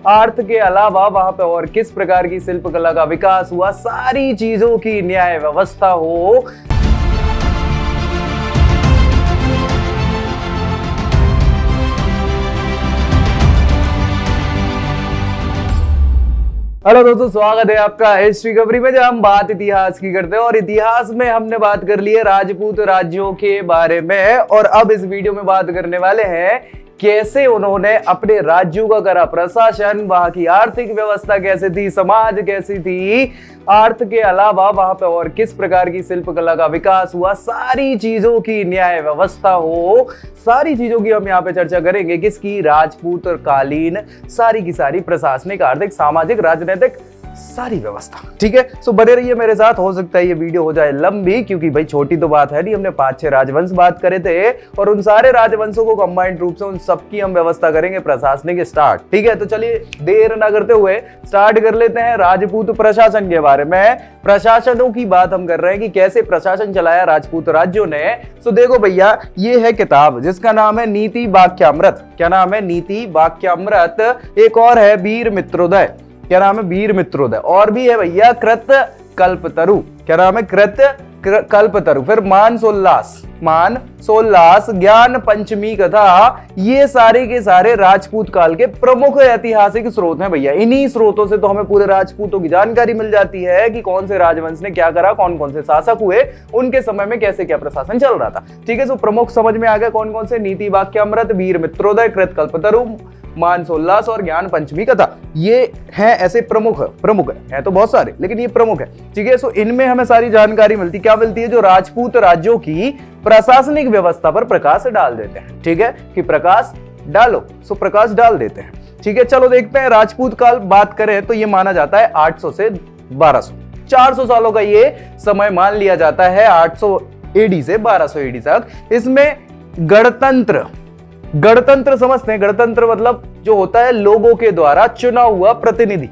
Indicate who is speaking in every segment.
Speaker 1: अर्थ के अलावा वहां पे और किस प्रकार की शिल्पकला का विकास हुआ, सारी चीजों की न्याय व्यवस्था हो। हेलो दोस्तों, स्वागत है आपका हिस्ट्री कवरी में, जहां हम बात इतिहास की करते हैं। और इतिहास में हमने बात कर ली है राजपूत राज्यों के बारे में, और अब इस वीडियो में बात करने वाले हैं कैसे उन्होंने अपने राज्यों का करा प्रशासन, वहां की आर्थिक व्यवस्था कैसे थी, समाज कैसी थी, अर्थ के अलावा वहां पे और किस प्रकार की शिल्पकला का विकास हुआ, सारी चीजों की न्याय व्यवस्था हो, सारी चीजों की हम यहाँ पे चर्चा करेंगे। किसकी? राजपूत कालीन सारी की सारी प्रशासनिक, आर्थिक, सामाजिक, राजनीतिक सारी व्यवस्था। ठीक है, सो बने रहिए मेरे साथ। हो सकता है ये वीडियो हो जाए लंबी, क्योंकि भाई छोटी तो बात है नहीं, हमने 5-6 राजवंश बात करे थे, और उन सारे राजवंशों को कंबाइंड रूप से उन सबकी हम व्यवस्था करेंगे प्रशासनिक स्टार्ट। ठीक है, तो चलिए देर ना करते हुए स्टार्ट कर लेते हैं राजपूत प्रशासन के बारे में। प्रशासनों की बात हम कर रहे हैं कि कैसे प्रशासन चलाया राजपूत राज्यों ने। तो देखो भैया, ये है किताब जिसका नाम है नीति वाक्यामृत। क्या नाम है? नीति वाक्यामृत। एक और है वीर मित्रोदय। क्या नाम है? वीर मित्रोदय। और भी है भैया कृत कल्पतरु। क्या नाम है? कृत कल्पतरु। फिर मान सोल्लास, ज्ञान पंचमी कथा। ये सारे के सारे राजपूत काल के प्रमुख ऐतिहासिक स्रोत हैं भैया। इन्हीं स्रोतों से तो हमें पूरे राजपूतों की जानकारी मिल जाती है कि कौन से राजवंश ने क्या करा, कौन कौन से शासक हुए, उनके समय में कैसे क्या प्रशासन चल रहा था। ठीक है, तो प्रमुख समझ में आ गया कौन कौन से? नीति वाक्यामृत, वीर मित्रोदय, कृत कल्पतरु, मानसोल्लास और ज्ञान पंचमी कथा। ये हैं ऐसे प्रमुख हैं तो बहुत सारे, लेकिन ये प्रमुख है। ठीक है, सो इनमें हमें सारी जानकारी मिलती। क्या मिलती है? जो राजपूत राज्यों की प्रशासनिक व्यवस्था पर प्रकाश डाल देते हैं। ठीक है, कि प्रकाश डालो, सो प्रकाश डाल देते हैं। ठीक है, चलो देखते हैं। राजपूत काल बात करें तो ये माना जाता है 800 से 1200, 400 सालों का ये समय मान लिया जाता है। 800 एडी से 1200 एडी तक। इसमें गणतंत्र समझते हैं? गणतंत्र मतलब जो होता है लोगों के द्वारा चुना हुआ प्रतिनिधि,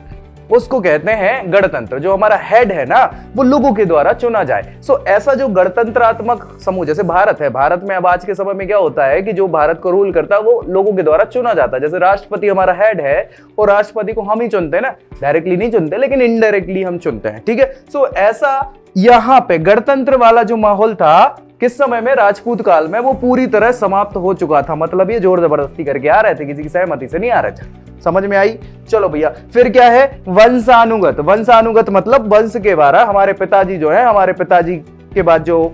Speaker 1: उसको कहते हैं गणतंत्र। जो हमारा हेड है ना, वो लोगों के द्वारा चुना जाए। सो ऐसा जो गणतंत्रात्मक समूह, जैसे भारत है, भारत में अब आज के समय में क्या होता है कि जो भारत को रूल करता है वो लोगों के द्वारा चुना जाता है। जैसे राष्ट्रपति हमारा हेड है, और राष्ट्रपति को हम ही चुनते हैं ना, डायरेक्टली नहीं चुनते लेकिन इनडायरेक्टली हम चुनते हैं। ठीक है, सो ऐसा यहाँ पे गणतंत्र वाला जो माहौल था किस समय में? राजपूत काल में। वो पूरी तरह समाप्त हो चुका था। मतलब ये जोर जबरदस्ती करके आ रहे थे, किसी की सहमति से नहीं आ रहे थे। समझ में आई? चलो भैया, फिर क्या है? वंशानुगत। वंशानुगत मतलब वंश के द्वारा। हमारे पिताजी जो है, हमारे पिताजी के बाद जो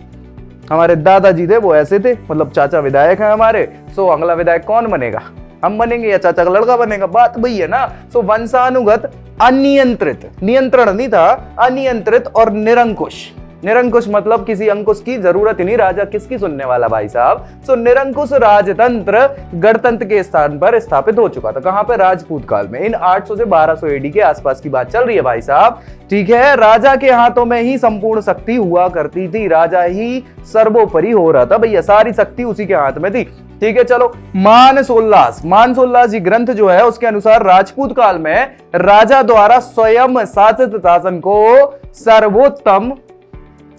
Speaker 1: हमारे दादाजी थे वो ऐसे थे, मतलब चाचा विधायक है हमारे, सो अगला विधायक कौन बनेगा? हम बनेंगे या चाचा का लड़का बनेगा? बात वही है ना। सो वंशानुगत, अनियंत्रित, नियंत्रण नहीं था, अनियंत्रित और निरंकुश। निरंकुश मतलब किसी अंकुश की जरूरत ही नहीं, राजा किसकी सुनने वाला भाई साहब। सो निरंकुश राजतंत्र गणतंत्र के स्थान पर स्थापित हो चुका था। कहां पे? राजपूत काल में। इन 800 से 1200 एडी के आसपास की बात चल रही है भाई साहब। ठीक है, राजा के हाथों में ही संपूर्ण शक्ति हुआ करती थी। राजा ही सर्वोपरि हो रहा था भैया, सारी शक्ति उसी के हाथ में थी। ठीक है, चलो मानसोल्लास जी ग्रंथ जो है उसके अनुसार राजपूत काल में राजा द्वारा स्वयं शासित शासन को सर्वोत्तम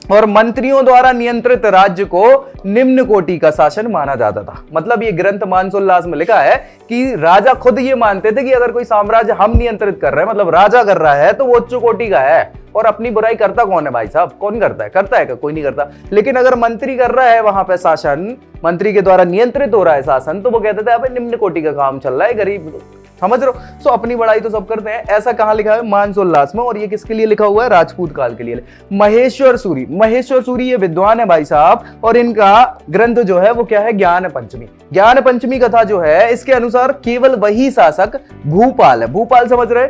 Speaker 1: और मंत्रियों द्वारा नियंत्रित राज्य को निम्न कोटि का शासन माना जाता था। मतलब ये ग्रंथ मानसोल्लास में लिखा है कि राजा खुद ये मानते थे कि अगर कोई साम्राज्य हम नियंत्रित कर रहे हैं, मतलब राजा कर रहा है, तो वो उच्च कोटि का है। और अपनी बुराई करता कौन है भाई साहब? कौन करता है? करता है क्या? कोई नहीं करता। लेकिन अगर मंत्री कर रहा है वहां पे शासन, मंत्री के द्वारा नियंत्रित हो रहा है शासन, तो वो कहते थे अबे निम्न कोटि का काम चल रहा है, गरीब। समझ रहे हो? सो अपनी बड़ाई तो सब करते हैं। ऐसा कहां लिखा है? मानसोल्लास में। और ये किसके लिए लिखा हुआ है? राजपूत काल के लिए। महेश्वर सूरी ये विद्वान है भाई साहब, और इनका ग्रंथ जो है वो क्या है? ज्ञान पंचमी। ज्ञान पंचमी कथा जो है, इसके अनुसार केवल वही शासक भूपाल है। भूपाल समझ रहे?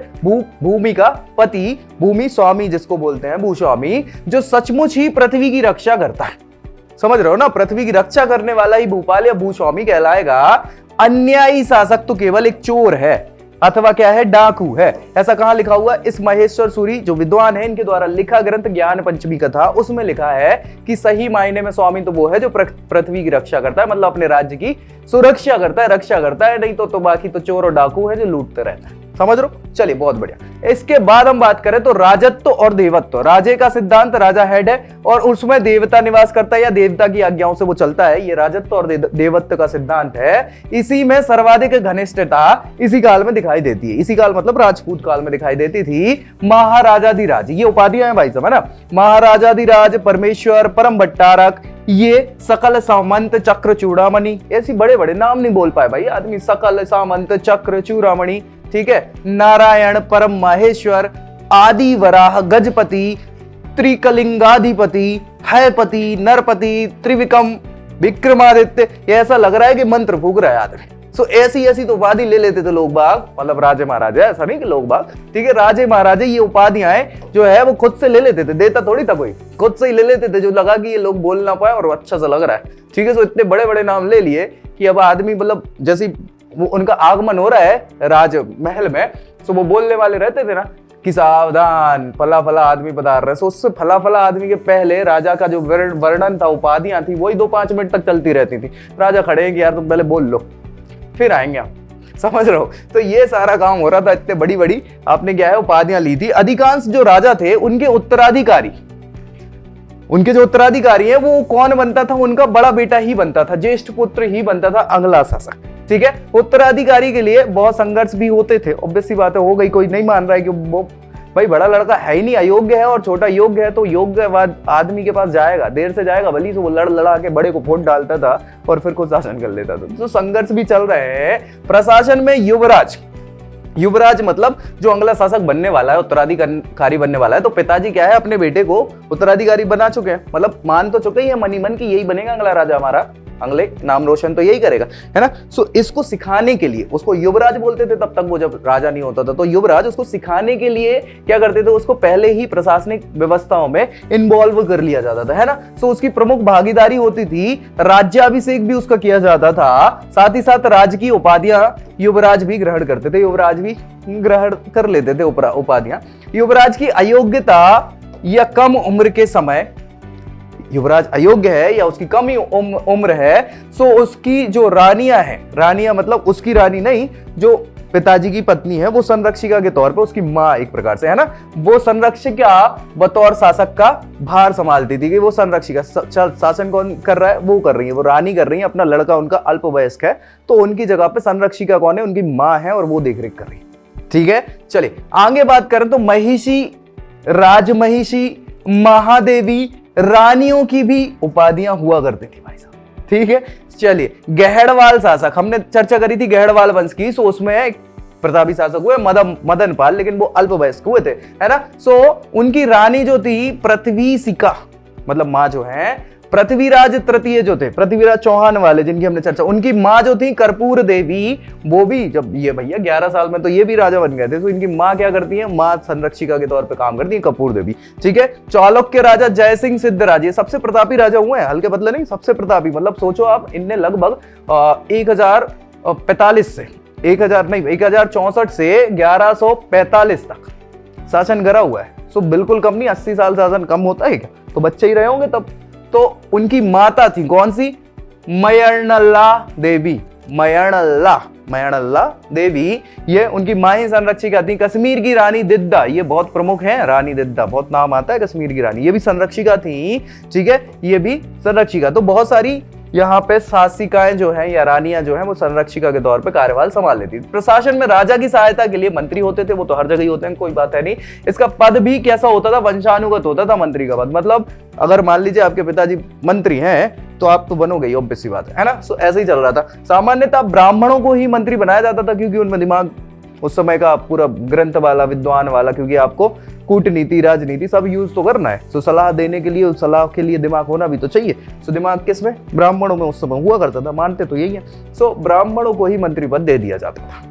Speaker 1: भूमि का पति, भूमि स्वामी जिसको बोलते हैं, भूस्वामी, जो सचमुच ही पृथ्वी की रक्षा करता है। समझ रहे हो ना? पृथ्वी की रक्षा करने वाला ही भूपाल या भूस्वामी कहलाएगा। अन्यायी शासक तो केवल एक चोर है अथवा क्या है? डाकू है। ऐसा कहां लिखा हुआ? इस महेश्वर सूरी जो विद्वान है, इनके द्वारा लिखा ग्रंथ ज्ञान पंचमी कथा, उसमें लिखा है कि सही मायने में स्वामी तो वो है जो पृथ्वी की रक्षा करता है, मतलब अपने राज्य की सुरक्षा करता है, रक्षा करता है। नहीं तो बाकी तो चोर और डाकू है जो लूटते रहते हैं। समझ रहे हो? चलिए बहुत बढ़िया। इसके बाद हम बात करें तो राजत्व और देवत्व। राजे का सिद्धांत, राजा हेड है और उसमें देवता निवास करता है या देवता की आज्ञाओं से वो चलता है, ये राजत्व और देवत्व का सिद्धांत है। इसी में सर्वाधिक घनिष्ठता इसी काल में दिखाई देती है। इसी काल मतलब राजपूत काल में दिखाई देती थी। महाराजाधिराज, ये उपाधियां हैं भाई साहब, है ना। महाराजाधिराज, परमेश्वर, परम भट्टारक, ये सकल सामंत, चक्र चूड़ामणि, ऐसी बड़े बड़े नाम नहीं बोल पाए भाई आदमी। सकल सामंत, चक्र चूड़ामणि, ठीक है। नारायण, परम माहेश्वर, आदि वराह, गजपति, त्रिकलिंगाधिपति, हैपति, नरपति, त्रिविक्रम, विक्रमादित्य। ये ऐसा लग रहा है कि मंत्र फूक रहा है आदमी। सो ऐसी ऐसी तो उपाधि ले लेते थे लोग बाग, मतलब राजे महाराजे, ऐसा नहीं कि लोग बाग, ठीक है। राजे महाराजे ये उपाधियां जो है वो खुद से ले लेते थे, देता थोड़ी था कोई, खुद से ही ले लेते थे, जो लगा कि ये लोग बोल ना पाए और अच्छा सा लग रहा है, ठीक है। सो इतने बड़े बड़े नाम ले लिए कि अब आदमी मतलब जैसे वो उनका आगमन हो रहा है राजमहल में, तो वो बोलने वाले रहते थे ना कि सावधान, फला फला आदमी पधार रहे। सो उससे फला फला आदमी के पहले राजा का जो वर्णन था, उपाधियां थी, वही 2-5 मिनट तक चलती रहती थी। राजा खड़े हैं कि यार तुम पहले बोल लो, फिर आएंगे हम, समझ रहे हो। तो ये सारा काम हो रहा था। इतने बड़ी बड़ी आपने क्या है उपाधियां ली थी। अधिकांश जो राजा थे उनके उत्तराधिकारी, उनके जो उत्तराधिकारी हैं वो कौन बनता था, उनका बड़ा बेटा ही बनता था, ज्येष्ठ पुत्र ही बनता था अगला शासक, ठीक है। उत्तराधिकारी के लिए बहुत संघर्ष भी होते थे, ऑब्वियस सी बात है, हो गई। कोई नहीं मान रहा है कि वो भाई बड़ा लड़का है ही नहीं, अयोग्य है और छोटा योग्य है, तो योग्य आदमी के पास जाएगा, देर से जाएगा भली से, वो लड़ लड़ा के बड़े को वोट डालता था और फिर खुद शासन कर लेता था। तो संघर्ष भी चल रहे हैं। प्रशासन में युवराज, युवराज मतलब जो अगला शासक बनने वाला है, उत्तराधिकारी बनने वाला है, तो पिताजी क्या है अपने बेटे को उत्तराधिकारी बना चुके हैं, मतलब मान तो चुके ही है मनी मन की यही बनेगा अगला राजा हमारा, अगले नाम रोशन तो यही करेगा, है ना। सो इसको सिखाने के लिए उसको युवराज बोलते थे तब तक, वो जब राजा नहीं होता था तो युवराज, उसको सिखाने के लिए क्या करते थे, उसको पहले ही प्रशासनिक व्यवस्थाओं में इन्वॉल्व कर लिया जाता था, है ना। सो उसकी प्रमुख भागीदारी होती थी, राज्याभिषेक भी उसका किया जाता था, साथ ही साथ राज की उपाधियां युवराज भी ग्रहण करते थे, युवराज भी ग्रहण कर लेते थे उपाधियां। युवराज की अयोग्यता या कम उम्र के समय, युवराज अयोग्य है या उसकी कम उम्र है, सो उसकी जो रानियां हैं, रानियां मतलब उसकी रानी नहीं, जो पिताजी की पत्नी है, वो संरक्षिका के तौर पे, उसकी माँ एक प्रकार से, है ना, वो संरक्षिका बतौर शासक का भार संभालती थी कि वो संरक्षिका शासन कौन कर रहा है, वो कर रही है, वो रानी कर रही है, अपना लड़का उनका अल्पवयस्क है, तो उनकी जगह पे संरक्षिका कौन है, उनकी माँ है और वो देखरेख कर रही है, ठीक है। चलिए आगे बात करें तो महिषी, राजमहिषी, महादेवी, रानियों की भी उपाधियां हुआ करती थी भाई साहब, ठीक है। चलिए गहड़वाल शासक, हमने चर्चा करी थी गहड़वाल वंश की, सो उसमें एक प्रतापी शासक हुए मदनपाल, लेकिन वो अल्पवयस्क हुए थे, है ना। सो उनकी रानी जो थी पृथ्वीसिका, मतलब माँ जो है, पृथ्वीराज तृतीय जो थे, पृथ्वीराज चौहान वाले जिनकी हमने चर्चा, उनकी माँ जो थी कर्पूर देवी, वो भी जब ये भैया 11 साल में तो ये भी राजा बन गए थे, तो इनकी माँ क्या करती है, माँ संरक्षिका के तौर पे काम करती है, कपूर देवी, ठीक है। चालुक्य राजा जयसिंह सिद्धराज, ये सबसे प्रतापी राजा हुए हैं, हल्के बदले नहीं, सबसे प्रतापी, मतलब सोचो आप, इनने लगभग 1045 से 1064 से 1145 तक शासन करा हुआ है। सो बिल्कुल कम नहीं, 80 साल शासन कम होता है क्या, तो बच्चे ही रहे होंगे तब। तो उनकी माता थी कौन सी, मयर्णल्ला देवी, मयर्णल्ला देवी, ये उनकी मां ही संरक्षिका थी। कश्मीर की रानी दिद्दा, ये बहुत प्रमुख है, रानी दिद्दा बहुत नाम आता है कश्मीर की रानी, ये भी संरक्षिका थी, ठीक है, ये भी संरक्षिका। तो बहुत सारी यहाँ पे शासिकाएं जो हैं या रानियां जो हैं वो संरक्षिका के तौर पे कार्यभार संभाल लेती थी। प्रशासन में राजा की सहायता के लिए मंत्री होते थे, वो तो हर जगह ही होते हैं, कोई बात है नहीं। इसका पद भी कैसा होता था, वंशानुगत होता था मंत्री का पद, मतलब अगर मान लीजिए आपके पिताजी मंत्री हैं तो आप तो बनोगे, ऑब्वियस सी बात है ना। सो ऐसे ही चल रहा था। सामान्यतः ब्राह्मणों को ही मंत्री बनाया जाता था, क्योंकि उनमें दिमाग उस समय का पूरा ग्रंथ वाला, विद्वान वाला, क्योंकि आपको कूटनीति, राजनीति सब यूज तो करना है। सो सलाह देने के लिए, उस सलाह के लिए दिमाग होना भी तो चाहिए। सो दिमाग किसमें, ब्राह्मणों में उस समय हुआ करता था, मानते तो यही है। सो ब्राह्मणों को ही मंत्री पद दे दिया जाता था।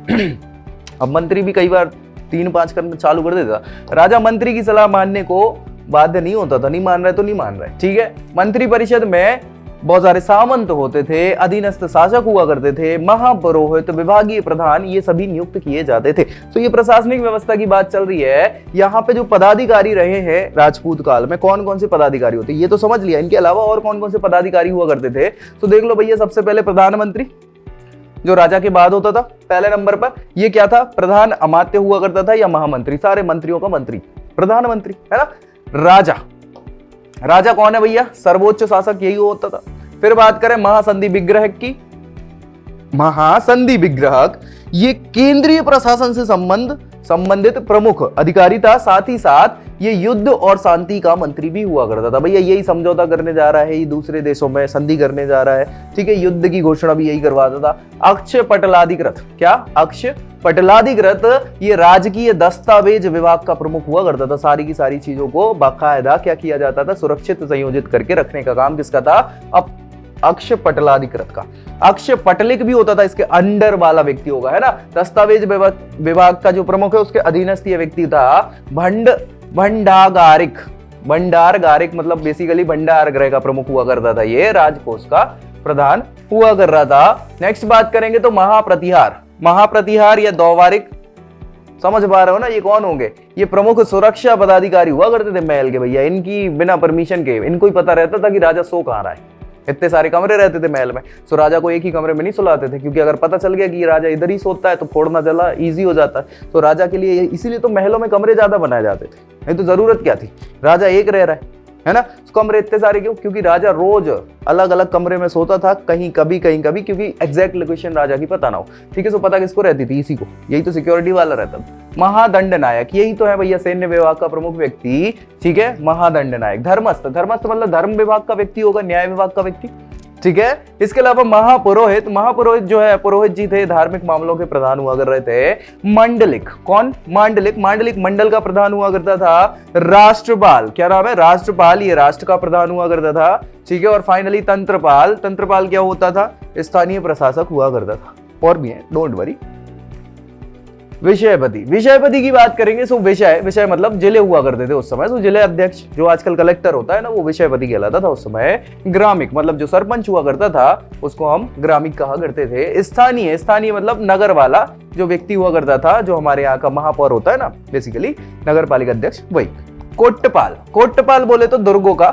Speaker 1: अब मंत्री भी कई बार 3-5 करना चालू कर देता था। राजा मंत्री की सलाह मानने को बाध्य नहीं होता था, नहीं मान रहा है तो नहीं मान रहा है, ठीक है। मंत्री परिषद में बहुत सारे सामंत होते थे, अधीनस्थ शासक हुआ करते थे, महापुरोहित, विभागीय प्रधान, ये सभी नियुक्त किए जाते थे। तो ये प्रशासनिक व्यवस्था की बात चल रही है। यहाँ पे जो पदाधिकारी रहे हैं राजपूत काल में, कौन कौन से पदाधिकारी होते हैं ये तो समझ लिया, इनके अलावा और कौन कौन से पदाधिकारी हुआ करते थे। तो देख लो भैया, सबसे पहले प्रधानमंत्री, जो राजा के बाद होता था पहले नंबर पर, ये क्या था, प्रधान अमात्य हुआ करता था या महामंत्री, सारे मंत्रियों का मंत्री प्रधानमंत्री, है ना। राजा, राजा कौन है भैया, सर्वोच्च शासक यही होता था। फिर बात करें महासंधि विग्रह की, महासंधि विग्रह ये केंद्रीय प्रशासन से संबंधित प्रमुख अधिकारी था, साथ ही साथ ये युद्ध और शांति का मंत्री भी हुआ करता था। भैया यही समझौता करने जा रहा है, ये दूसरे देशों में संधि करने जा रहा है, ठीक है, युद्ध की घोषणा भी यही करवाता था। अक्ष पटलाधिकृत, क्या अक्ष पटलाधिकृत, ये राजकीय दस्तावेज विभाग का प्रमुख हुआ करता था। सारी की सारी चीजों को बाकायदा क्या किया जाता था, सुरक्षित संयोजित करके रखने का काम किसका था, अब अक्ष पटलाधिकृत का। अक्ष पटलिक भी होता था, इसके अंडर वाला व्यक्ति होगा, है ना। दस्तावेज विभाग का जो प्रमुख है उसके अधीनस्थ ये व्यक्ति था भंडागारिक, भंडारगारिक मतलब बेसिकली भंडार गृह का प्रमुख हुआ करता था, ये राजकोष का प्रधान हुआ कर रहा था। नेक्स्ट बात करेंगे तो महाप्रतिहार, महाप्रतिहार या दौवारिक, समझ पा रहे हो ना, ये कौन होंगे, ये प्रमुख सुरक्षा पदाधिकारी हुआ करते थे महल के। भैया इनकी बिना परमिशन के इनको ही पता रहता था कि राजा सो कहाँ रहा है, इतने सारे कमरे रहते थे महल में, सो राजा को एक ही कमरे में नहीं सुलाते थे, क्योंकि अगर पता चल गया कि राजा इधर ही सोता है तो फोड़ना चला इजी हो जाता है। तो राजा के लिए इसीलिए तो महलों में कमरे ज्यादा बनाए जाते थे, नहीं तो जरूरत क्या थी, राजा एक रह रहा है ना, कमरे इतने सारे क्यों, क्योंकि राजा रोज अलग अलग कमरे में सोता था, कहीं कभी, क्योंकि एग्जैक्ट लोकेशन राजा की पता ना हो, ठीक है। सो पता किसको रहती थी, इसी को, यही तो सिक्योरिटी वाला रहता था। महादंड नायक, यही तो है भैया सैन्य विभाग का प्रमुख व्यक्ति, ठीक है, महादंड नायक। धर्मस्थ, धर्मस्थ मतलब धर्म विभाग का व्यक्ति होगा, न्याय विभाग का व्यक्ति, ठीक है। इसके अलावा महापुरोहित, महापुरोहित जो है पुरोहित जी थे, धार्मिक मामलों के प्रधान हुआ कर रहे थे। मंडलिक, कौन, मांडलिक, मांडलिक मंडल का प्रधान हुआ करता था। राष्ट्रपाल, क्या नाम है, राष्ट्रपाल, ये राष्ट्र का प्रधान हुआ करता था, ठीक है। और फाइनली तंत्रपाल, तंत्रपाल क्या होता था, स्थानीय प्रशासक हुआ करता था, और भी है, डोंट वरी। विषयपति, विषयपति की बात करेंगे, सो विषय मतलब जिले हुआ करते थे उस समय, तो जिले अध्यक्ष जो आजकल कलेक्टर होता है ना, वो विषयपति कहलाता था उस समय। ग्रामिक मतलब जो सरपंच हुआ करता था उसको हम ग्रामिक कहा करते थे। स्थानीय, स्थानीय मतलब नगर वाला जो व्यक्ति हुआ करता था, जो हमारे यहाँ का महापौर होता है ना, बेसिकली नगर पालिका अध्यक्ष, वही। कोट्टपाल, कोट्टपाल बोले तो दुर्गों का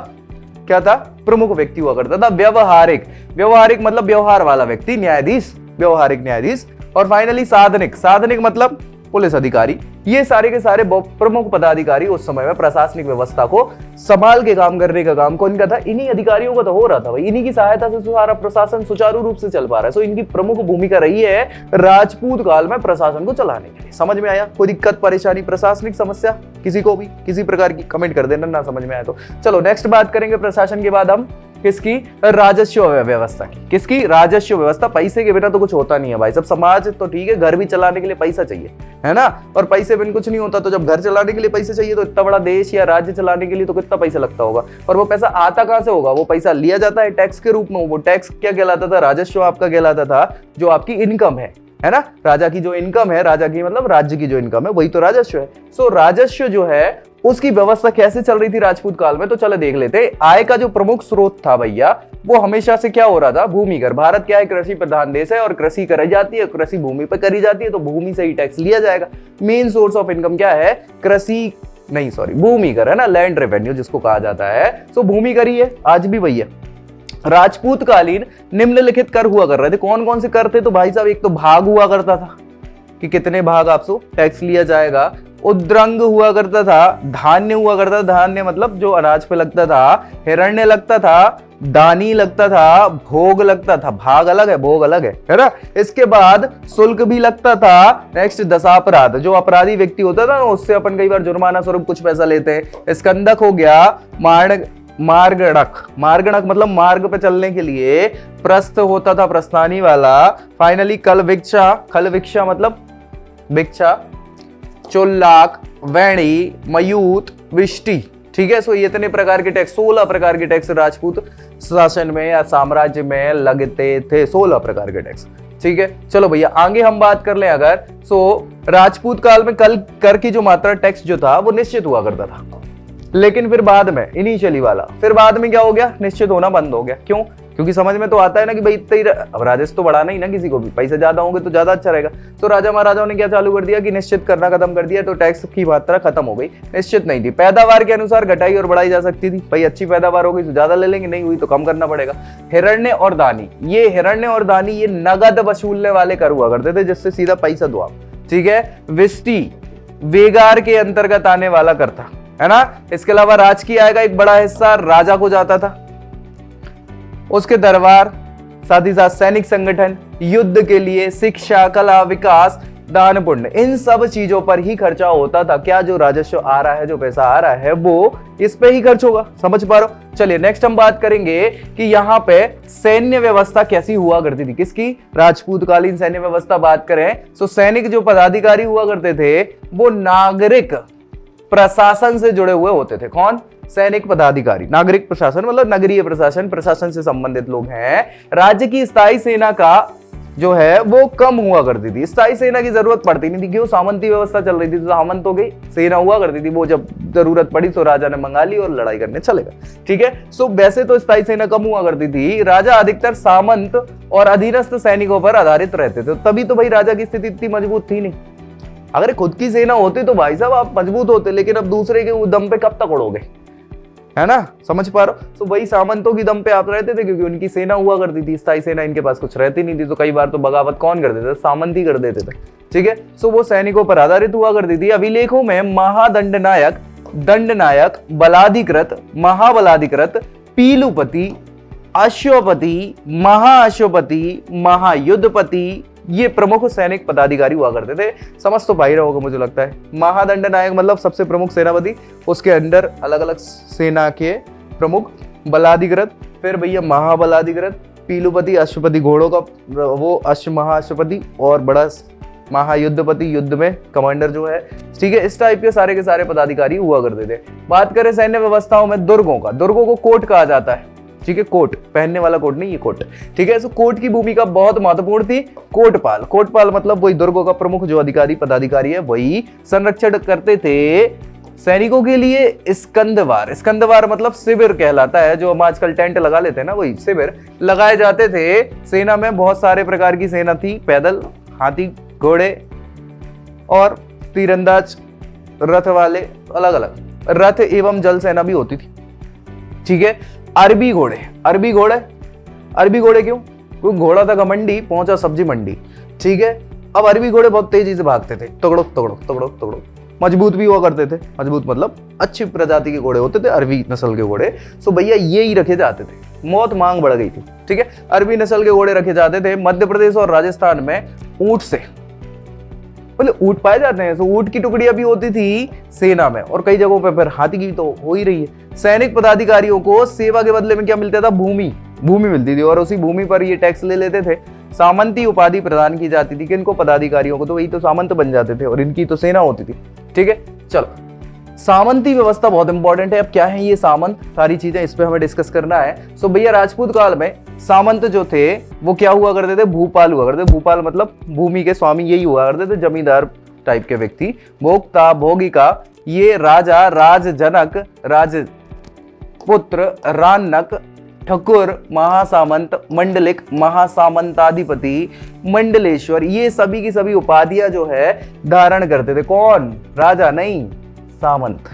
Speaker 1: क्या था, प्रमुख व्यक्ति हुआ करता था। व्यवहारिक, व्यवहारिक मतलब व्यवहार वाला व्यक्ति, न्यायाधीश, व्यवहारिक न्यायाधीश। और फाइनली साधनिक, साधनिक मतलब पुलिस अधिकारी। ये सारे के सारे प्रमुख पदाधिकारी उस समय में प्रशासनिक व्यवस्था को संभाल के काम करने का काम कौन का था, इन्हीं अधिकारियों का तो हो रहा था भाई, इन्हीं की सहायता से सारा प्रशासन सुचारू रूप से चल पा रहा है। सो इनकी प्रमुख भूमिका रही है राजपूत काल में प्रशासन को चलाने के लिए। समझ में आया, कोई दिक्कत परेशानी प्रशासनिक समस्या किसी को भी किसी प्रकार की, कमेंट कर देना ना समझ में आया तो। चलो नेक्स्ट बात करेंगे प्रशासन के बाद हम किसकी, राजस्व व्यवस्था की। किसकी, राजस्व व्यवस्था। पैसे के बिना तो कुछ होता नहीं है भाई, सब समाज तो ठीक है, घर भी चलाने के लिए पैसा चाहिए, है ना, और पैसे बिन कुछ नहीं होता। तो जब घर चलाने के लिए पैसे चाहिए तो इतना बड़ा देश या राज्य चलाने के लिए तो कितना पैसा लगता होगा, और वो पैसा आता कहां से होगा, वो पैसा लिया जाता है टैक्स के रूप में। वो टैक्स क्या कहलाता था, राजस्व आपका कहलाता था, जो आपकी इनकम है ना, राजा की जो इनकम है, राजा की मतलब राज्य की जो इनकम है वही तो राजस्व है। सो राजस्व जो है उसकी व्यवस्था कैसे चल रही थी राजपूत काल में, तो चलो देख लेते। आय का जो प्रमुख स्रोत था भैया, वो हमेशा से क्या हो रहा था, भूमिकर। भारत क्या है, कृषि प्रधान देश है, और कृषि करी जाती है, कृषि भूमि पर करी जाती है, तो भूमि से ही टैक्स लिया जाएगा। मेन सोर्स ऑफ इनकम क्या है, कृषि नहीं सॉरी भूमिकर, है ना, लैंड रेवेन्यू जिसको कहा जाता है। सो भूमिकर ही है, आज भी भैया। राजपूत कालीन निम्नलिखित कर हुआ कर रहे थे। कौन कौन से कर थे, तो भाई साहब एक तो भाग हुआ करता था कि कितने भाग आपसे टैक्स लिया जाएगा। उद्रंग हुआ करता था, धान्य हुआ करता था, धान्य मतलब जो अनाज पे लगता था। हिरण्य लगता था, दानी लगता था, भोग लगता था। भाग अलग है, भोग अलग है ना। इसके बाद शुल्क भी लगता था। नेक्स्ट दशापराध, जो अपराधी व्यक्ति होता था ना, उससे अपन कई बार जुर्माना स्वरूप कुछ पैसा लेते हैं। स्कंदक हो गया, मार्गणक, मार्गणक मतलब मार्ग पे चलने के लिए। प्रस्थ होता था, प्रस्थानी वाला। फाइनली कल भिक्षा, खल भिक्षा मतलब भिक्षा। चोल्लाक, वैणी, मयूत, विष्टि, ठीक है। सो ये इतने प्रकार के टैक्स, 16 प्रकार के टैक्स राजपूत शासन में या साम्राज्य में लगते थे, 16 प्रकार के टैक्स, ठीक है। चलो भैया आगे हम बात कर लें अगर, सो राजपूत काल में कल कर की जो मात्रा टैक्स जो था वो निश्चित हुआ करता था, लेकिन फिर बाद में इनिशियली वाला, फिर बाद में क्या हो गया, निश्चित होना बंद हो गया। क्यों, क्योंकि समझ में तो आता है ना कि भाई इतना ही अब राजस्व तो बढ़ाना ही ना किसी को भी, पैसे ज्यादा होंगे तो ज्यादा अच्छा रहेगा। तो राजा महाराजाओं ने क्या चालू कर दिया कि निश्चित करना खत्म कर दिया, तो टैक्स की मात्रा खत्म हो गई, निश्चित नहीं थी, पैदावार के अनुसार घटाई और बढ़ाई जा सकती थी। भाई अच्छी पैदावार हो गई तो ज्यादा ले लेंगे, नहीं हुई तो कम करना पड़ेगा। हिरण्य और दानी, ये हिरण्य और दानी ये नगद वसूलने वाले कर हुआ करते थे, जिससे सीधा पैसा दो आप, ठीक है। विष्टि वेगार के अंतर्गत आने वाला कर था, है ना। इसके अलावा राजकीय आय का एक बड़ा हिस्सा राजा को जाता था, उसके दरबार, साथ ही साथ सैनिक संगठन, युद्ध के लिए, शिक्षा, कला, विकास, दान पुण्य, इन सब चीजों पर ही खर्चा होता था। क्या जो राजस्व आ रहा है, जो पैसा आ रहा है, वो इस पे ही खर्च होगा। समझ पा रहे हो। चलिए नेक्स्ट हम बात करेंगे कि यहाँ पे सैन्य व्यवस्था कैसी हुआ करती थी, किसकी, राजपूतकालीन सैन्य व्यवस्था बात करें तो सैनिक जो पदाधिकारी हुआ करते थे वो नागरिक प्रशासन से जुड़े हुए होते थे। कौन, सैनिक पदाधिकारी। नागरिक प्रशासन मतलब नगरीय प्रशासन, प्रशासन से संबंधित लोग हैं। राज्य की स्थायी सेना का जो है वो कम हुआ करती थी, स्थायी सेना की जरूरत पड़ती नहीं थी, क्यों, सामंती व्यवस्था चल रही थी, तो सामंत हो गई, सेना हुआ करती थी, वो जब जरूरत पड़ी तो राजा ने मंगा ली और लड़ाई करने चलेगा, ठीक है। सो वैसे तो स्थायी सेना कम हुआ करती थी, राजा अधिकतर सामंत और अधीनस्थ सैनिकों पर आधारित रहते थे, तभी तो भाई राजा की स्थिति इतनी मजबूत थी नहीं। अगर खुद की सेना होती तो भाई साहब आप मजबूत होते, लेकिन अब दूसरे के दम पे कब तक उड़ोगे, है ना, समझ पा रहे हो। तो वही सामंतों की दम पे आप रहते थे, क्योंकि उनकी सेना हुआ करती थी, स्थायी सेना इनके पास कुछ रहती नहीं थी, तो कई बार तो बगावत कौन कर देते थे, सामंत ही कर देते थे, ठीक है। सो वो सैनिकों पर आधारित हुआ करती थी। अभिलेखों में महादंडनायक, दंडनायक, बलाधिकृत, महाबलाधिकृत, पीलुपति, अश्वपति, महाअश्वपति, महायुद्धपति, ये प्रमुख सैनिक पदाधिकारी हुआ करते थे। समझ तो पा ही रहा होगा मुझे लगता है। महादंड नायक मतलब सबसे प्रमुख सेनापति, उसके अंडर अलग अलग सेना के प्रमुख, बलाधिकृत, फिर भैया महाबलाधिकृत, पीलुपति, अश्वपति घोड़ों का वो महाअश्वपति, और बड़ा महायुद्धपति, युद्ध में कमांडर जो है, ठीक है। इस टाइप के सारे पदाधिकारी हुआ करते थे। बात करें सैन्य व्यवस्थाओं में दुर्गों का, दुर्गों को कोट कहा जाता है, ठीक है, कोट, पहनने वाला कोट नहीं, ये कोट, ठीक है। सो कोट की भूमिका बहुत महत्वपूर्ण थी। कोटपाल, कोटपाल मतलब वही दुर्गों का प्रमुख जो अधिकारी पदाधिकारी है, वही संरक्षण करते थे सैनिकों के लिए। स्कंदवार, स्कंदवार मतलब शिविर कहलाता है, जो हम आजकल टेंट लगा लेते हैं ना, वही शिविर लगाए जाते थे। सेना में बहुत सारे प्रकार की सेना थी, पैदल, हाथी, घोड़े और तीरंदाज, रथ वाले, अलग अलग रथ एवं जल सेना भी होती थी, ठीक है। अरबी घोड़े, अरबी घोड़े, अरबी घोड़े क्यों, क्योंकि घोड़ा था घमंडी, पहुंचा सब्जी मंडी, ठीक है। अब अरबी घोड़े बहुत तेजी से भागते थे, तगड़ो तगड़ो तगड़ो तगड़ो, मजबूत भी हुआ करते थे, मजबूत मतलब अच्छी प्रजाति के घोड़े होते थे, अरबी नस्ल के घोड़े। सो भैया ये ही रखे जाते थे, मौत मांग बढ़ गई थी, ठीक है। अरबी नस्ल के घोड़े रखे जाते थे। मध्य प्रदेश और राजस्थान में ऊंट से, बोले ऊंट पाए जाते हैं, तो ऊंट की टुकड़ियां भी होती थी सेना में, और कई जगहों पर फिर हाथी की तो हो ही रही है। सैनिक पदाधिकारियों को सेवा के बदले में क्या मिलता था, भूमि, भूमि मिलती थी, और उसी भूमि पर ये टैक्स ले लेते थे। सामंती उपाधि प्रदान की जाती थी, किनको, पदाधिकारियों को, तो वही तो सामंत बन जाते थे, और इनकी तो सेना होती थी, ठीक है। चलो, सामंती व्यवस्था बहुत इंपॉर्टेंट है। अब क्या है ये सामंत, सारी चीजें इस पे हमें डिस्कस करना है। सो भैया राजपूत काल में सामंत जो थे वो क्या हुआ करते थे, भूपाल हुआ करते थे। भूपाल मतलब भूमि के स्वामी, यही हुआ करते थे, जमींदार टाइप के व्यक्ति। भोक्ता, भोगिका, ये राजा, राजजनक, राजपुत्र, रानक, ठकुर, महासामंत, मंडलिक, महासामंताधिपति, मंडलेश्वर, ये सभी की सभी उपाधियां जो है धारण करते थे। कौन, राजा नहीं, सामंत,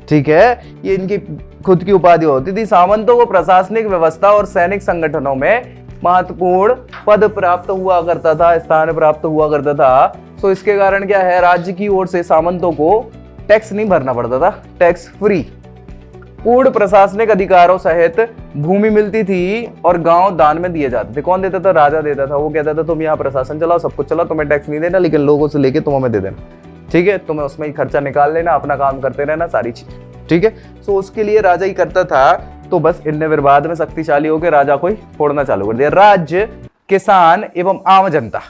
Speaker 1: ठीक है। ये इनकी खुद की उपाधि होती थी। सामंतों को प्रशासनिक व्यवस्था और सैनिक संगठनों में महत्वपूर्ण पद प्राप्त हुआ करता था, स्थान प्राप्त हुआ करता था। तो इसके कारण क्या है, राज्य की ओर से सामंतों को टैक्स नहीं भरना पड़ता था, टैक्स फ्री, पूर्ण प्रशासनिक अधिकारों सहित भूमि मिलती थी, और गांव दान में दिए जाते थे। कौन देता था, राजा देता था। वो कहता था तुम यहाँ प्रशासन चलाओ, सब कुछ चलाओ, तुम्हें टैक्स नहीं देना, लेकिन लोगों से लेके तुम हमें दे देना, ठीक है। तुम्हें उसमें ही खर्चा निकाल लेना, अपना काम करते रहना, सारी चीज, ठीक है। सो उसके लिए राजा ही करता था। तो बस इनने फिर बाद में शक्तिशाली होकर राजा को ही फोड़ना चालू कर दिया। राज्य, किसान एवं आम जनता,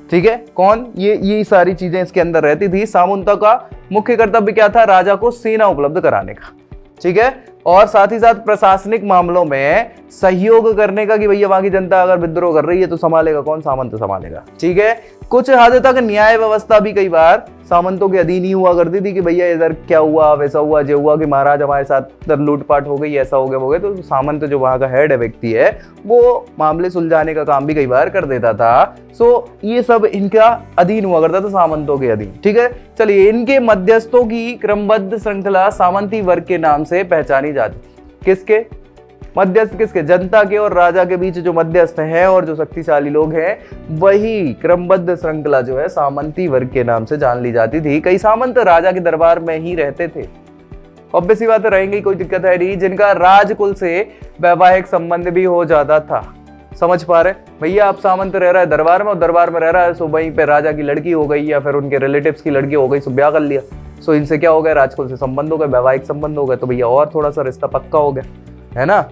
Speaker 1: ठीक है, कौन, ये सारी चीजें इसके अंदर रहती थी। सामंतों का मुख्य कर्तव्य क्या था, राजा को सेना उपलब्ध कराने का, ठीक है। और साथ ही साथ प्रशासनिक मामलों में सहयोग करने का कि भैया वहां की जनता अगर विद्रोह कर रही है तो संभालेगा कौन, सामंत संभालेगा। ठीक है, कुछ हद तक न्याय व्यवस्था भी कई बार सामंतों के अधीन ही हुआ करती थी कि भैया इधर क्या हुआ, वैसा हुआ, जो हुआ कि महाराज हमारे साथ इधर लूटपाट हो गई, ऐसा हो गया वो गया, तो सामंत जो वहां का हेड व्यक्ति है वो मामले सुलझाने का काम भी कई बार कर देता था। सो ये सब इनका अधीन हुआ करता था, सामंतों के अधीन। ठीक है, चलिए, इनके मध्यस्थों की क्रमबद्ध श्रृंखला सामंती वर्ग के नाम से पहचानी जाती थी। किसके मध्यस्थ? किसके? जनता के और राजा के बीच जो मध्यस्थ हैं और जो शक्तिशाली लोग हैं, वही क्रमबद्ध श्रृंखला जो है सामंती वर्ग के नाम से जान ली जाती थी। कई सामंत राजा के दरबार में ही रहते थे, ऑब्वियस सी बात रहेंगी, कोई दिक्कत है नहीं, जिनका राजकुल से वैवाहिक संबंध भी हो जाता था। समझ पा रहे भैया? आप सामंत रह रहा है दरबार में और दरबार में रह रहा है, सो वहीं पे राजा की लड़की हो गई या फिर उनके रिलेटिव्स की लड़की हो गई, सो ब्याह कर लिया, सो इनसे क्या हो गया, राजकुल से संबंध हो गए, वैवाहिक संबंध हो गए, तो भैया और थोड़ा सा रिश्ता पक्का हो गया, है ना,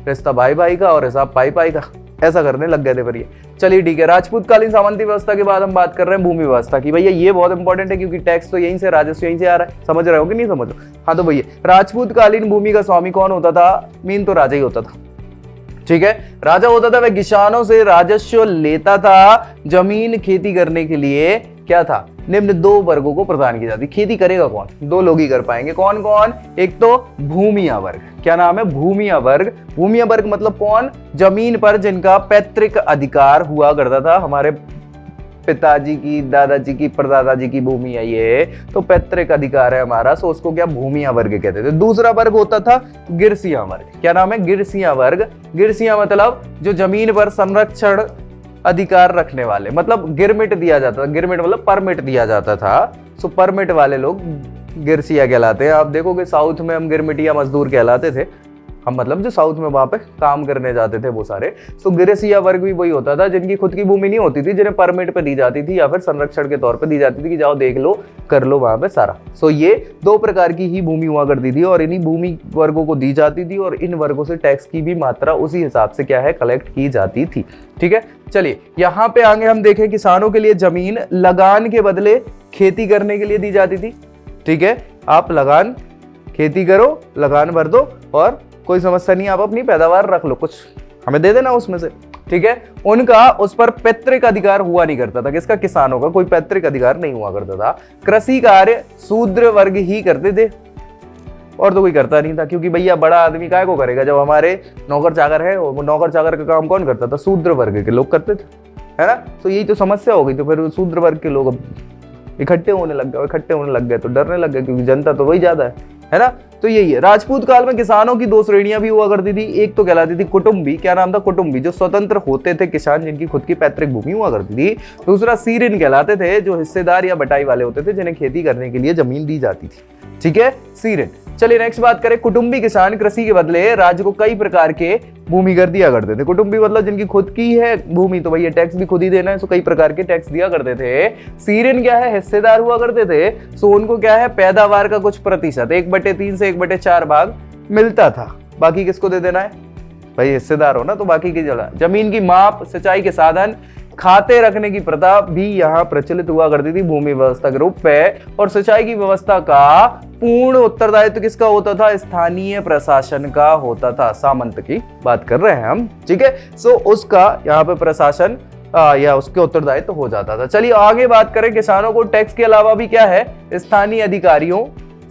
Speaker 1: रिश्ता भाई भाई का और हिसाब पाई पाई का, ऐसा करने लग गए थे भैया। चलिए ठीक है, राजपूतकालीन सामंती व्यवस्था के बाद हम बात कर रहे हैं भूमि व्यवस्था की। भैया ये बहुत इंपॉर्टेंट है क्योंकि टैक्स तो यहीं से, राजस्व यहीं से आ रहा है, समझ रहे हो कि नहीं समझ रहे? हाँ, तो भैया राजपूतकालीन भूमि का स्वामी कौन होता था? मेन तो राजा ही होता था। ठीक है, राजा होता था, वह किसानों से राजस्व लेता था। जमीन खेती करने के लिए क्या था? निम्न दो वर्गों को प्रदान की जाती। खेती करेगा कौन? दो लोग ही कर पाएंगे। कौन कौन? एक तो भूमिया वर्ग। क्या नाम है? भूमिया वर्ग। भूमिया वर्ग मतलब कौन? जमीन पर जिनका पैतृक अधिकार हुआ करता था। हमारे पिताजी की, दादाजी की, परदादाजी की भूमि है ये, तो पैतृक अधिकार है हमारा, सो उसको क्या भूमिया वर्ग कहते थे। दूसरा वर्ग होता था गिरसिया वर्ग। क्या नाम है? गिरसिया वर्ग। गिरसिया मतलब जो जमीन पर संरक्षण अधिकार रखने वाले, मतलब गिरमिट दिया जाता था। गिरमिट मतलब परमिट दिया जाता था, सो परमिट वाले लोग गिरसिया कहलाते हैं। आप देखोगे साउथ में हम गिरमिटिया मजदूर कहलाते थे हम, मतलब जो साउथ में वहां पे काम करने जाते थे वो सारे। तो गिरसिया वर्ग भी वही होता था जिनकी खुद की भूमि नहीं होती थी, जिन्हें परमिट पे दी जाती थी या फिर संरक्षण के तौर पे दी जाती थी कि जाओ देख लो, कर लो वहां पे सारा। सो ये दो प्रकार की ही भूमि हुआ करती थी और इन्हीं भूमि वर्गों को दी जाती थी और इन वर्गों से टैक्स की भी मात्रा उसी हिसाब से क्या है, कलेक्ट की जाती थी। ठीक है, चलिए यहाँ पे आगे हम देखें, किसानों के लिए जमीन लगान के बदले खेती करने के लिए दी जाती थी। ठीक है, आप लगान खेती करो, लगान भर दो और कोई समस्या नहीं, आप अपनी पैदावार रख लो, कुछ हमें दे देना उसमें से। ठीक है, उनका उस पर पैतृक अधिकार हुआ नहीं करता था। किसका? किसानों का कोई पैतृक अधिकार नहीं हुआ करता था। कृषि कार्य शूद्र वर्ग ही करते थे और तो कोई करता नहीं था, क्योंकि भैया बड़ा आदमी काय को करेगा जब हमारे नौकर चाकर है, वो नौकर चाकर का काम कौन करता था? शूद्र वर्ग के लोग करते थे, है ना। तो यही तो समस्या हो गई, तो फिर शूद्र वर्ग के लोग इकट्ठे होने लग गए तो डरने लग गए, क्योंकि जनता तो वही ज्यादा है ना। तो यही है, राजपूत काल में किसानों की दो श्रेणियां भी हुआ करती थी। एक तो कहलाती थी कुटुंबी। क्या नाम था? कुटुंबी, जो स्वतंत्र होते थे किसान, जिनकी खुद की पैतृक भूमि हुआ करती थी। दूसरा सीरिन कहलाते थे, जो हिस्सेदार या बटाई वाले होते थे, जिन्हें खेती करने के लिए जमीन दी जाती थी। ठीक है, सीरिन। चलिए नेक्स्ट बात करें, कुटुंबी किसान कृषि के बदले राज्य को कई प्रकार के भूमि कर दिया करते थे। कुटुंबी मतलब जिनकी खुद की है भूमि, तो भैया टैक्स भी खुद ही देना है, सो कई प्रकार के टैक्स दिया करते थे। सीरिन क्या है? हिस्सेदार हुआ करते थे, सो उनको क्या है, पैदावार का कुछ प्रतिशत 1/3 से 1/4 भाग मिलता था। बाकी किसको दे देना है भाई? हिस्सेदार हो ना, तो बाकी की जगह जमीन की माप, सिंचाई के साधन, खाते रखने की प्रथा भी यहाँ प्रचलित हुआ करती थी भूमि व्यवस्था के रूप में। और सिंचाई की व्यवस्था का पूर्ण उत्तरदायित्व किसका होता था? स्थानीय प्रशासन का होता था। सामंत की बात कर रहे हैं हम। ठीक है, सो उसका यहाँ पे प्रशासन या उसके उत्तरदायित्व हो जाता था। चलिए आगे बात करें, किसानों को टैक्स के अलावा भी क्या है, स्थानीय अधिकारियों,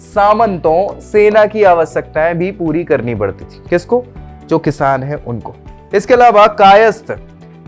Speaker 1: सामंतों, सेना की आवश्यकताएं भी पूरी करनी पड़ती थी। किसको? जो किसान है उनको। इसके अलावा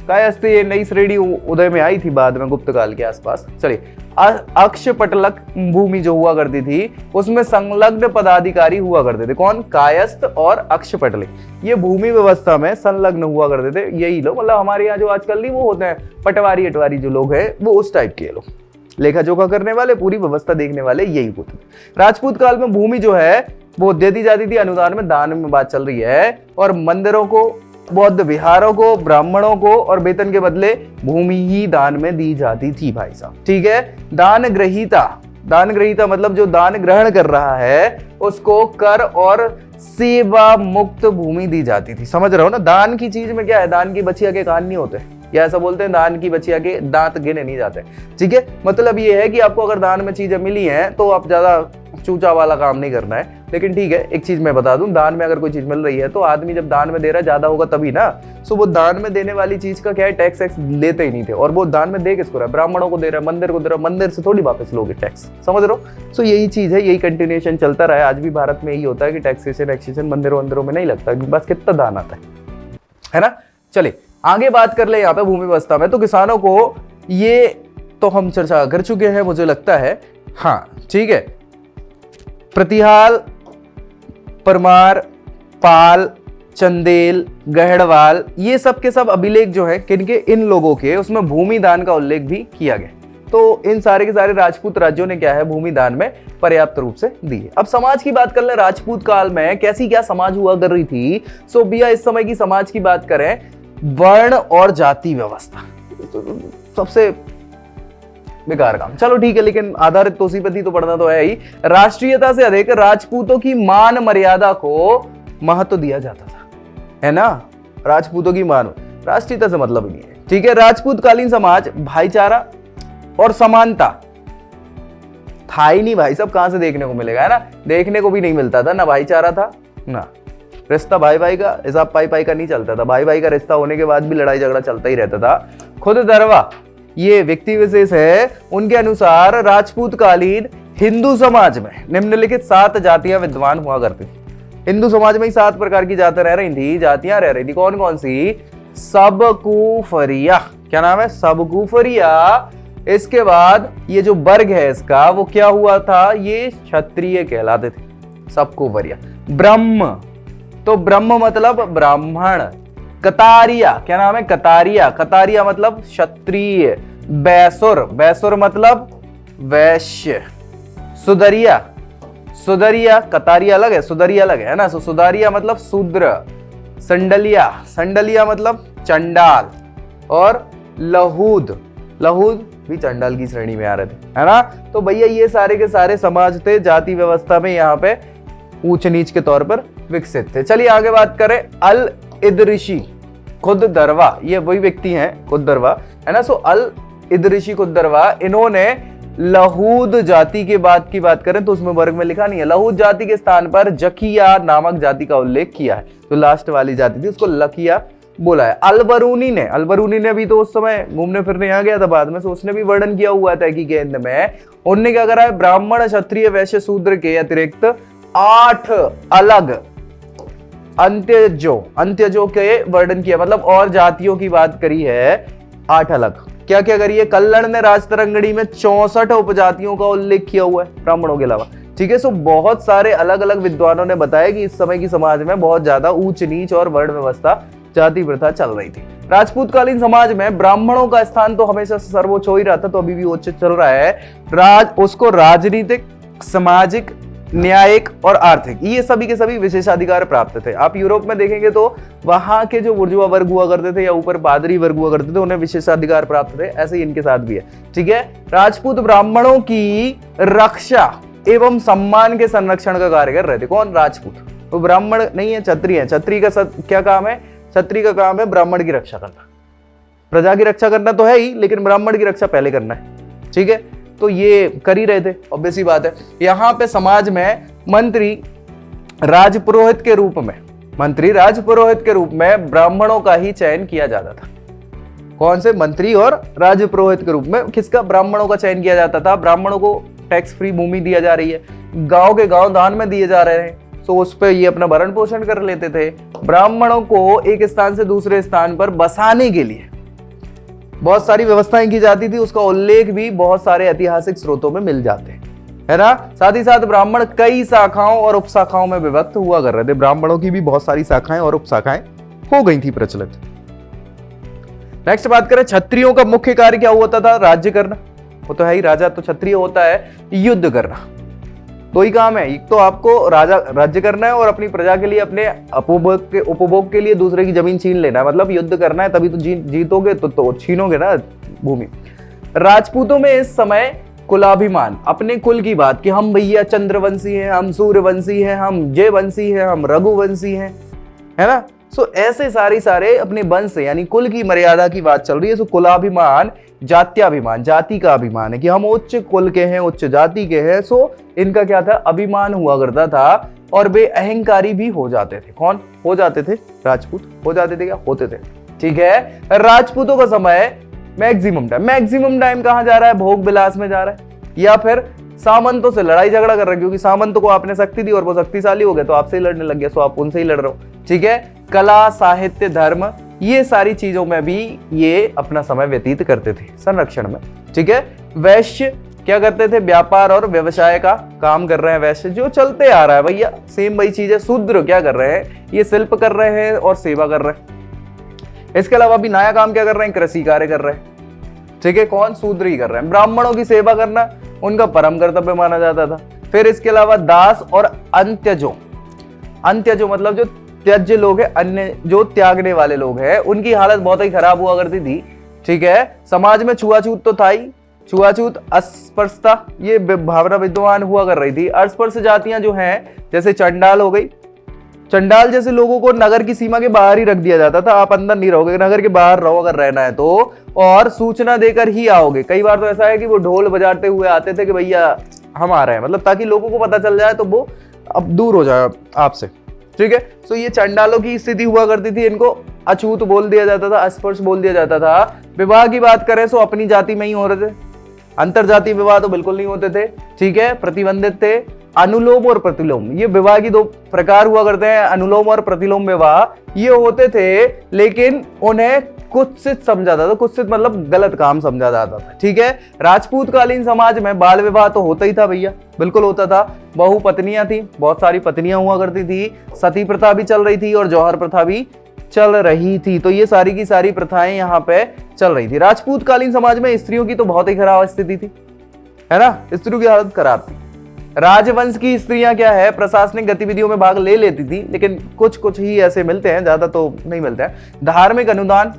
Speaker 1: कायस्थ ये नई श्रेणी उदय में आई थी बाद में, गुप्त काल के आसपास। चलिए, अक्षपटलक भूमि जो हुआ करती थी उसमें संलग्न पदाधिकारी हुआ करते थे। कौन? कायस्थ और अक्षपटलिक। ये भूमि व्यवस्था में संलग्न हुआ करते थे। यही लोग, मतलब हमारे यहाँ जो आजकल नहीं वो होते हैं पटवारी अटवारी जो लोग हैं, वो उस टाइप के लोग, लेखा जोखा करने वाले, पूरी व्यवस्था देखने वाले, यही होते थे। राजपूत काल में भूमि जो है वो दे दी जाती थी अनुदान में, दान में बात चल रही है। और मंदिरों को, बौद्ध विहारों को, ब्राह्मणों को और वेतन के बदले भूमि ही दान में दी जाती थी भाई साहब। ठीक है, दान ग्रहीता मतलब जो दान ग्रहण कर रहा है उसको कर और सेवा मुक्त भूमि दी जाती थी। समझ रहे हो ना, दान की चीज में क्या है, दान की बचिया के कान नहीं होते, या ऐसा बोलते हैं दान की बचिया के दांत गिने नहीं जाते। ठीक है, मतलब ये है कि आपको अगर दान में चीजें मिली हैं तो आप ज्यादा चूचा वाला काम नहीं करना है, लेकिन ठीक है, एक चीज मैं बता दूं, दान में अगर कोई चीज मिल रही है तो आदमी जब दान में दे रहा है ज्यादा होगा तभी ना। सो वो दान में देने वाली चीज का क्या है, टैक्स एक्स लेते ही नहीं थे। और वो दान में दे किसको रहा है, ब्राह्मणों को दे रहा है, मंदिर को दे रहा है, मंदिर से थोड़ी वापस लोगे टैक्स, समझ रहे हो। सो यही चीज है, यही कंटिन्यूएशन चलता रहा है। आज भी भारत में यही होता है कि टैक्सेशन एक्सेशन मंदिरों वंदिरों में नहीं लगता, बस कितना दान आता है ना। चलिए आगे बात कर ले यहाँ पे भूमि व्यवस्था में। तो किसानों को ये तो हम चर्चा कर चुके हैं मुझे लगता है, हाँ ठीक है। प्रतिहाल, परमार, पाल, चंदेल, गहड़वाल, ये सब के सब अभिलेख जो है किनके, इन लोगों के, उसमें भूमि दान का उल्लेख भी किया गया। तो इन सारे के सारे राजपूत राज्यों ने क्या है, भूमि दान में पर्याप्त रूप से दी है। अब समाज की बात कर ले, राजपूत काल में कैसी क्या समाज हुआ कर रही थी। सो भैया इस समय की समाज की बात करें, वर्ण और जाति व्यवस्था सबसे बेकार काम, चलो ठीक है, लेकिन आधारित तो उसी पर तो पढ़ना तो है ही। राष्ट्रीयता से अधिक राजपूतों की मान मर्यादा को महत्व दिया जाता था, है ना। राजपूतों की मान, राष्ट्रीयता से मतलब ही नहीं है, ठीक है। राजपूतकालीन समाज भाईचारा और समानता था ही नहीं भाई, सब कहां से देखने को मिलेगा, है ना। देखने को भी नहीं मिलता था, ना भाईचारा था, ना रिश्ता भाई भाई का, हिसाब पाई पाई का नहीं चलता था। भाई भाई का रिश्ता होने के बाद भी लड़ाई झगड़ा चलता ही रहता था। खुद दरवा ये व्यक्ति विशेष है, उनके अनुसार राजपूत कालीन हिंदू समाज में निम्नलिखित 7 जातियां विद्वान हुआ करती थी। हिंदू समाज में ही 7 प्रकार की जातियां रह रही थी, जातियां रह रही थी। कौन कौन सी, सबकूफरिया, क्या नाम है, सबकूफरिया। इसके बाद ये जो वर्ग है इसका, वो क्या हुआ था, ये क्षत्रिय कहलाते थे, सबकूफरिया। ब्रह्म, तो ब्रह्म मतलब ब्राह्मण। कतारिया, क्या नाम है, कतारिया, कतारिया मतलब क्षत्रिय। बैसुर, बैसुर मतलब वैश्य। सुदरिया, सुदरिया, कतारिया अलग है, सुदरिया अलग है ना। सुदारिया मतलब शूद्र। संडलिया, संडलिया मतलब चंडाल। और लहूद, लहूद भी चंडाल की श्रेणी में आ रहे थे, है ना। तो भैया ये सारे के सारे समाज थे जाति व्यवस्था में यहाँ पे ऊंच नीच के तौर पर विकसित थे। चलिए आगे बात करें, अल इदरिशी खुद दरवा, ये वही व्यक्ति हैं खुद दरवा, है ना। सो अल इदरिशी खुद दरवा, इन्होंने लहूद जाति के बाद की बात करें तो उसमें वर्ग में लिखा नहीं है, लहूद जाति के स्थान पर जकिया नामक जाति का उल्लेख किया है। तो लास्ट वाली जाति थी उसको लकिया बोला है। अलबरूनी ने भी तो उस समय घूमने फिरने यहाँ गया था बाद में, तो उसने भी वर्णन किया हुआ था कि केंद्र में उनने क्या करा है, ब्राह्मण क्षत्रिय वैश्य शूद्र के अतिरिक्त 8 अलग अंत्यजों के वर्णन किया, मतलब और जातियों की बात करी है 8 अलग। क्या क्या करिए, कल्लण ने राजतरंगड़ी में 64 उपजातियों का उल्लेख किया हुआ है ब्राह्मणों के अलावा, ठीक है। सो बहुत सारे अलग अलग विद्वानों ने बताया कि इस समय की समाज में बहुत ज्यादा ऊंच नीच और वर्ण व्यवस्था, जाति प्रथा चल रही थी। राजपूतकालीन समाज में ब्राह्मणों का स्थान तो हमेशा सर्वोच्च हो ही रहा था, तो अभी भी उच्च चल रहा है। उसको राजनीतिक, सामाजिक, न्यायिक और आर्थिक, ये सभी के सभी विशेषाधिकार प्राप्त थे। आप यूरोप में देखेंगे तो वहां के जो बुर्जुआ वर्ग हुआ करते थे या ऊपर पादरी वर्ग हुआ करते थे, उन्हें विशेषाधिकार प्राप्त थे, ऐसे ही इनके साथ भी है, ठीक है। राजपूत ब्राह्मणों की रक्षा एवं सम्मान के संरक्षण का कार्य कर रहे थे। कौन, राजपूत। तो ब्राह्मण नहीं है, क्षत्रिय है। क्षत्रिय का क्या काम है, क्षत्रिय का काम है ब्राह्मण की रक्षा करना। प्रजा की रक्षा करना तो है ही, लेकिन ब्राह्मण की रक्षा पहले करना है, ठीक है। तो ये कर ही रहे थे, ऑब्वियस सी बात है। यहां पे समाज में मंत्री राजपुरोहित के रूप में ब्राह्मणों का ही चयन किया जाता था। कौन से, मंत्री और राजपुरोहित के रूप में किसका, ब्राह्मणों का चयन किया जाता था। ब्राह्मणों को टैक्स फ्री भूमि दिया जा रही है, गांव के गांव दान में दिए जा रहे हैं, तो उस पर ये अपना भरण पोषण कर लेते थे। ब्राह्मणों को एक स्थान से दूसरे स्थान पर बसाने के लिए बहुत सारी व्यवस्थाएं की जाती थी, उसका उल्लेख भी बहुत सारे ऐतिहासिक स्रोतों में मिल जाते हैं, है ना। साथ ही साथ ब्राह्मण कई शाखाओं और उपशाखाओं में विभक्त हुआ कर रहे थे। ब्राह्मणों की भी बहुत सारी शाखाएं और उपशाखाएं हो गई थी प्रचलित। नेक्स्ट बात करें, क्षत्रियों का मुख्य कार्य क्या होता था, राज्य करना। वो तो है ही, राजा तो क्षत्रिय होता है। युद्ध करना, दो ही काम है, एक तो आपको राज्य करना है और अपनी प्रजा के लिए, अपने उपभोग के लिए दूसरे की जमीन छीन लेना है। मतलब युद्ध करना है, तभी तो जीतोगे, तो छीनोगे ना भूमि। राजपूतों में इस समय कुलाभिमान, अपने कुल की बात कि हम भैया चंद्रवंशी हैं, हम सूर्यवंशी हैं, हम जयवंशी हैं, हम रघुवंशी हैं, है ना। सो ऐसे सारे अपने वंश यानी कुल की मर्यादा की बात चल रही है। सो कुलाभिमान, जात्याभिमान, जाति का अभिमान है कि हम उच्च कुल के हैं, उच्च जाति के हैं। सो इनका क्या था, अभिमान हुआ करता था और वे अहंकारी भी हो जाते थे। कौन हो जाते थे? राजपूत हो जाते थे, क्या होते थे। ठीक है, राजपूतों का समय मैक्सिमम टाइम कहां जा रहा है? भोग विलास में जा रहा है, या फिर सामंतों से लड़ाई झगड़ा कर रहे हैं, क्योंकि सामंतों को आपने शक्ति दी और वो शक्तिशाली हो गए तो आपसे ही लड़ने लग गए, सो आप उनसे ही लड़ रहे हो। ठीक है, कला, साहित्य, धर्म, ये सारी चीजों में भी ये अपना समय व्यतीत करते थे संरक्षण में। ठीक है, वैश्य क्या करते थे? व्यापार और व्यवसाय का काम कर रहे हैं। वैश्य जो चलते आ रहा है भैया, सेम वही चीज है। शूद्र क्या कर रहे हैं? ये शिल्प कर रहे हैं और सेवा कर रहे हैं। इसके अलावा भी नया काम क्या कर रहे हैं? कृषि कार्य कर रहे हैं। ठीक है, कौन? शूद्र ही कर रहे हैं। ब्राह्मणों की सेवा करना उनका परम कर्तव्य माना जाता था। फिर इसके अलावा दास और अंत्यजो मतलब जो त्याज्य लोग हैं, अन्य जो त्यागने वाले लोग हैं, उनकी हालत बहुत ही खराब हुआ करती थी। ठीक है, समाज में छुआछूत तो था ही, छुआछूत, अस्पृश्यता ये भावना विद्यमान हुआ कर रही थी। अस्पृश्य जातियां जो हैं, जैसे चंडाल हो गई, चंडाल जैसे लोगों को नगर की सीमा के बाहर ही रख दिया जाता था। आप अंदर नहीं रहोगे, नगर के बाहर रहो अगर रहना है तो, और सूचना देकर ही आओगे। कई बार तो ऐसा है कि वो ढोल बजाते हुए आते थे कि भैया हम आ रहे हैं, मतलब ताकि लोगों को पता चल जाए तो वो अब दूर हो जाए आपसे। ठीक है, तो ये चंडालों की स्थिति हुआ करती थी। इनको अछूत बोल दिया जाता था, अस्पृश्य बोल दिया जाता था। विवाह की बात करें तो अपनी जाति में ही हो रहे थे, अंतर जातीय विवाह तो बिल्कुल नहीं होते थे। ठीक है, प्रतिबंधित थे। अनुलोम और प्रतिलोम, ये विवाह की दो प्रकार हुआ करते हैं, अनुलोम और प्रतिलोम विवाह ये होते थे, लेकिन उन्हें कुत्सित समझा जाता था। कुत्सित मतलब गलत काम समझा जाता था। ठीक है, राजपूत कालीन समाज में बाल विवाह तो होता ही था भैया, बिल्कुल होता था। बहु पत्नियां थी, बहुत सारी पत्नियां हुआ करती थी। सती प्रथा भी चल रही थी और जौहर प्रथा भी चल रही थी। तो ये सारी की सारी प्रथाएं यहाँ पे चल रही थी। राजपूत कालीन समाज में स्त्रियों की तो बहुत ही खराब स्थिति थी, है ना, स्त्रियों की हालत खराब थी। राजवंश की स्त्रियां क्या है, प्रशासनिक गतिविधियों में भाग ले लेती थी, लेकिन कुछ ही ऐसे मिलते हैं, ज्यादा तो नहीं मिलते हैं। धार्मिक अनुदान,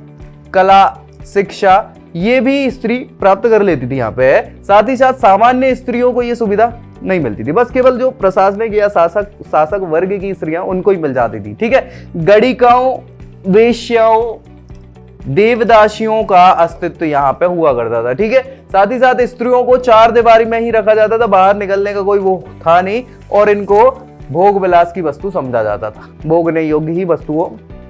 Speaker 1: कला, शिक्षा ये भी स्त्री प्राप्त कर लेती थी यहाँ पे। साथ ही साथ सामान्य स्त्रियों को ये सुविधा नहीं मिलती थी, बस केवल जो प्रशासनिक या शासक वर्ग की स्त्रियां उनको ही मिल जाती थी। ठीक है, गणिकाओं, वेश्याओं, देवदासियों का अस्तित्व यहाँ पे हुआ करता था। ठीक है, साथ ही साथ स्त्रियों को चार दीवारी में ही रखा जाता था, बाहर निकलने का कोई वो था नहीं, और इनको भोग विलास की वस्तु समझा जाता था। भोगने योग्य ही वस्तुओं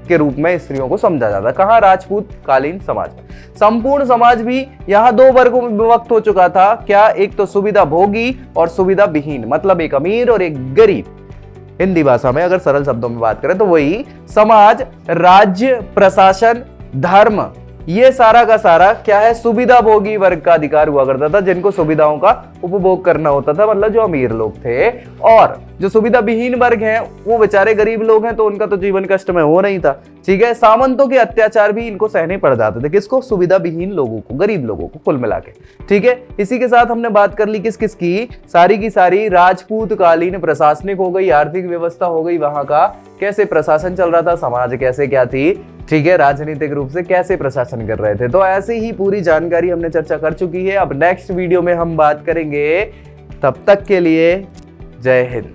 Speaker 1: के रूप में स्त्रियों को समझा जाता। कहाँ? राजपूत कालीन समाज में। संपूर्ण समाज भी यहाँ दो वर्गों में विभक्त हो चुका था। क्या? एक तो सुविधा भोगी और सुविधा विहीन, मतलब एक अमीर और एक गरीब। हिंदी भाषा में अगर सरल शब्दों में बात करें तो वही समाज, राज्य, प्रशासन, धर्म, ये सारा का सारा क्या है? सुविधा भोगी वर्ग का अधिकार हुआ करता था, जिनको सुविधाओं का उपभोग करना होता था, मतलब जो अमीर लोग थे। और जो सुविधा विहीन वर्ग हैं वो बेचारे गरीब लोग हैं, तो उनका तो जीवन कष्ट में हो नहीं था। ठीक है, सामंतों के अत्याचार भी इनको सहने पड़ जाते थे। किसको? सुविधा विहीन लोगों को, गरीब लोगों को, कुल मिला के। ठीक है, इसी के साथ हमने बात कर ली किस किस की, सारी की सारी राजपूत कालीन प्रशासनिक हो गई, आर्थिक व्यवस्था हो गई, वहां का कैसे प्रशासन चल रहा था, समाज कैसे क्या थी। ठीक है, राजनीतिक रूप से कैसे प्रशासन कर रहे थे। तो ऐसे ही पूरी जानकारी हमने चर्चा कर चुकी है। अब नेक्स्ट वीडियो में हम बात करेंगे। तब तक के लिए जय हिंद।